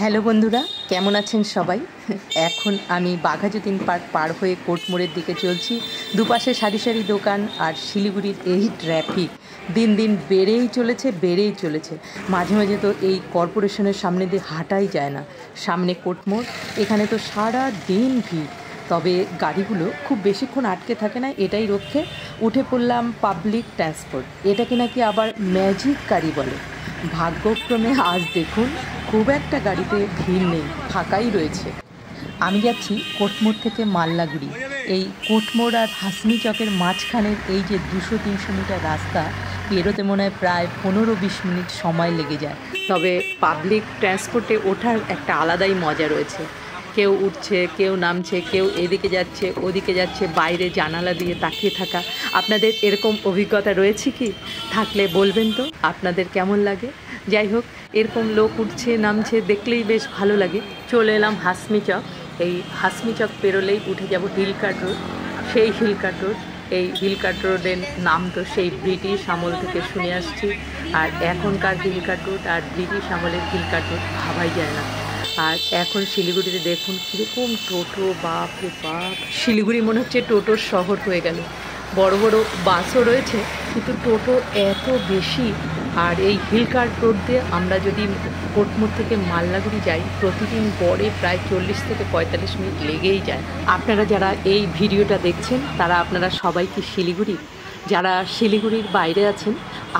Hello বন্ধুরা, কেমন আছেন সবাই? এখন আমি বাঘাযতীন পার্ক পার হয়ে কোর্টমোড়ের দিকে চলছি। দুপাশে সারি সারি দোকান আর শিলিগুড়ির এই ট্রাফিক দিন দিন বেড়েই চলেছে। মাঝে মাঝে তো এই কর্পোরেশনের সামনে দিয়ে হাঁটাই যায় না। সামনে কোর্টমোড়, এখানে তো সারা দিন ভিড়। তবে গাড়িগুলো খুব বেশিক্ষণ আটকে থাকে না, এটাই রক্ষে। উঠে পড়লাম পাবলিক ট্রান্সপোর্ট, এটাকে নাকি আবার ম্যাজিক গাড়ি বলে। ভাগ্যক্রমে আজ দেখুন খুব একটা গাড়িতে ভিড় নেই, ফাঁকাই রয়েছে। আমি যাচ্ছি কোর্টমোড় থেকে মাল্লাগুড়ি। এই কোর্টমোড় আর হাসমি চকের মাঝখানের এই যে 200-300 মিটার রাস্তা পেরোতে মনে হয় প্রায় 15-20 মিনিট সময় লেগে যায়। তবে পাবলিক ট্রান্সপোর্টে ওঠার একটা আলাদাই মজা রয়েছে। কেউ উঠছে, কেউ নামছে, কেউ এদিকে যাচ্ছে ওদিকে যাচ্ছে, বাইরে জানালা দিয়ে তাকিয়ে থাকা। আপনাদের এরকম অভিজ্ঞতা রয়েছে কি? থাকলে বলবেন তো আপনাদের কেমন লাগে। যাই হোক, এরকম লোক উঠছে নামছে দেখলেই বেশ ভালো লাগে। চলে এলাম হাসমি চক। এই হাসমি চক পেরোলেই উঠে যাব হিলকার্ট রোড। সেই হিলকার্ট রোড, এই হিলকার্ট রোডের নাম তো সেই ব্রিটিশ আমল থেকে শুনে আসছি। আর এখনকার হিলকার্ট রোড আর ব্রিটিশ আমলের হিলকার্ট রোড ভাবাই যায় না। আর এখন শিলিগুড়িতে দেখুন কীরকম টোটো, বাপ রে বাপ! শিলিগুড়ি মনে হচ্ছে টোটোর শহর হয়ে গেল। বড় বড় বাসও রয়েছে, কিন্তু টোটো এত বেশি। আর এই হিলকার্ট রোড দিয়ে আমরা যদি কোর্টমোড় থেকে মাল্লাগুড়ি যাই, প্রতিদিন গড়ে প্রায় 40 থেকে 45 মিনিট লেগেই যায়। আপনারা যারা এই ভিডিওটা দেখছেন তারা আপনারা সবাই কি শিলিগুড়ি? যারা শিলিগুড়ির বাইরে আছেন,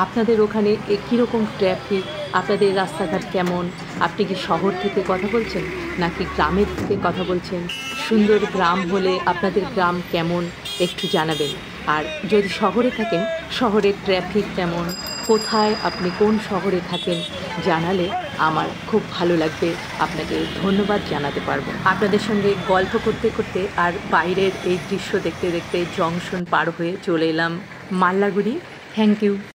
আপনাদের ওখানে কীরকম ট্রাফিক, আপনাদের রাস্তাঘাট কেমন? আপনি কি শহর থেকে কথা বলছেন নাকি গ্রামের থেকে কথা বলছেন? সুন্দর গ্রাম হলে আপনাদের গ্রাম কেমন একটু জানাবেন। আর যদি শহরে থাকেন, শহরের ট্রাফিক কেমন, কোথায় আপনি কোন শহরে থাকেন জানালে আমার খুব ভালো লাগবে, আপনাকে ধন্যবাদ জানাতে পারবো। আপনাদের সঙ্গে গল্প করতে করতে আর বাইরের এই দৃশ্য দেখতে দেখতে জংশন পার হয়ে চলে এলাম মাল্লাগুড়ি। Thank you.